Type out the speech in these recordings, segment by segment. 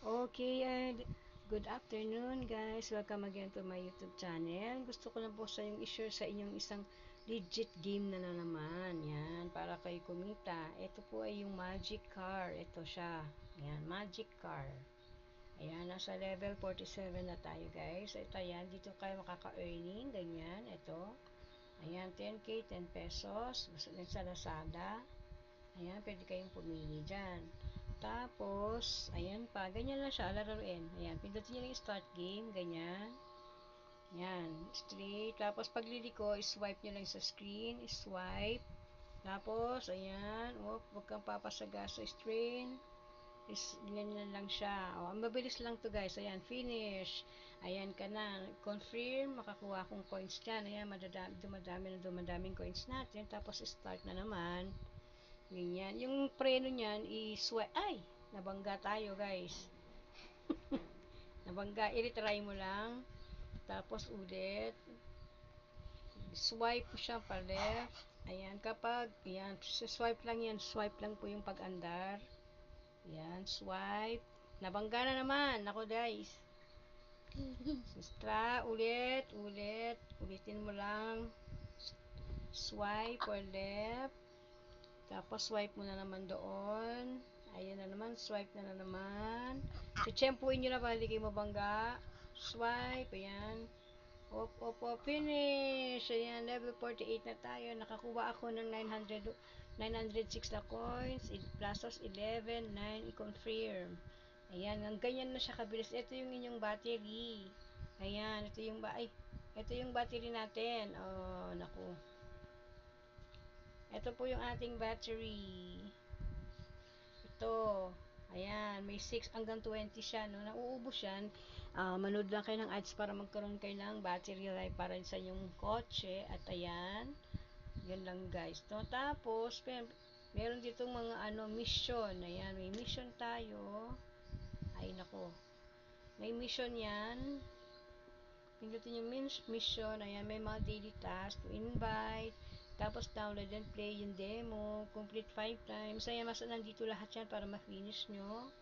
Okay, and good afternoon guys. Welcome again to my YouTube channel. Gusto ko lang po sa yung i-share sa inyong isang legit game na naman. Yan, para kayo kumita. Ito po ay yung Magic Car. Ito siya. Yan, Magic Car. Ayan, nasa level 47 na tayo guys. Ito yan, dito kayo makaka-earning. Ganyan, ito. Ayan, 10k, 10 pesos. Basta din sa Lazada. Ayan, pwede kayong pumili dyan. Tapos, ayan pa, ganyan lang siya, laruin. Ayan, pindutin nyo lang yung start game, ganyan. Ayan, straight. Tapos, pagliliko, swipe nyo lang sa screen, swipe. Tapos, ayan, huwag kang papasaga sa screen. Ganyan lang siya. O, ang mabilis lang to guys. Ayan, finish. Ayan ka na. Confirm, makakuha akong coins dyan. Ayan, dumadaming coins natin. Tapos, start na naman. Ganyan. Yung preno niyan, i-swipe. Ay! Nabangga tayo, guys. Nabangga. I-retry mo lang. Tapos, ulit. Swipe mo siya pa left. Ayan. Kapag, ayan. Swipe lang yan. Swipe lang po yung pag-andar. Ayan. Swipe. Nabangga na naman. Ako, guys. Sistra. Ulit. Ulit. Ulitin mo lang. Swipe or left. Tapos, swipe mo na naman doon. Ayan na naman. Swipe na naman. Tsempuin nyo na para hindi kayo mabangga. Swipe. Ayan. Finish. Ayan. Level 48 na tayo. Nakakuha ako ng 906 na coins. Plus 11. 9. I-confirm. Ayan. Ang ganyan na siya kabilis. Ito yung inyong battery. Ayan. Ito yung battery natin. Oh, naku. Ito po yung ating battery. Ito. Ayan, may 6 hanggang 20 siya, no? Nauubos yan. Manood lang kayo ng ads para magkaroon kayo ng battery life para sa inyong kotse. At ayan, yun lang guys, no? Tapos, meron ditong mga mission. Ayan, may mission tayo. Ay, nako. May mission yan. Pindutin yung mission. Ayan, may mga daily tasks to invite. Tapos, download and play yung demo. Complete 5 times. Ayan, mas nandito lahat yan para ma-finish nyo.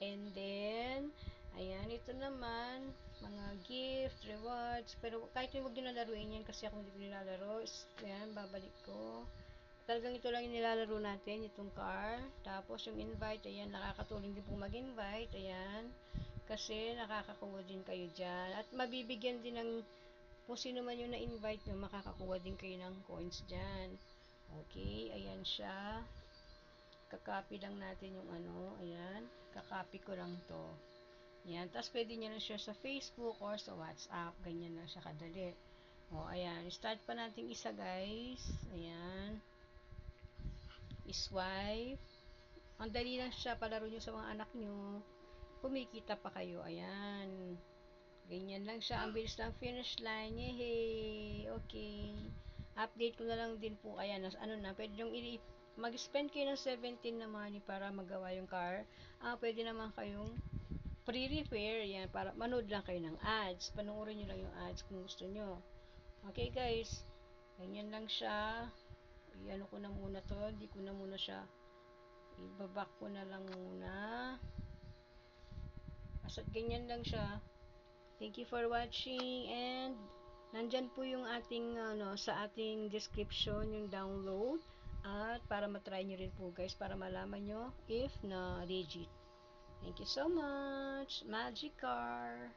And then, ayan, ito naman, mga gift, rewards. Pero kahit huwag nyo nalaruin yan kasi ako hindi ko nilalaro. Ayan, babalik ko. Talagang ito lang yung nilalaro natin, itong car. Tapos yung invite, ayan, nakakatulong din po mag-invite. Ayan, kasi nakakakuha din kayo dyan. At mabibigyan din ng, kung sino man yung na-invite nyo, makakakuha din kayo ng coins dyan. Okay, ayan siya. Kakopy lang natin yung ayan. Kakopy ko lang to. Ayan, tapos pwede nyo na share sa Facebook or sa WhatsApp. Ganyan lang siya kadali. O, ayan. Start pa natin isa, guys. Ayan. I-swipe. Ang dali lang siya. Palaro nyo sa mga anak nyo. Kumikita pa kayo. Ayan. Ganyan lang siya. Ang bilis lang finish line. Yehey! Okay. Update ko na lang din po. Ayan. Pwede yung mag-spend kayo ng 17 na money para magawa yung car. Pwede naman kayong pre-repair. Yan. Para manood lang kayo ng ads. Panoorin nyo lang yung ads kung gusto nyo. Okay guys. Ganyan lang siya. I-ano ko na muna to. Hindi ko na muna siya. Ibabak ko na lang muna. Basta ganyan lang siya. Thank you for watching and nandyan po yung ating sa ating description yung download at para matry nyo rin po guys para malaman nyo if na legit. Thank you so much. Magic Car.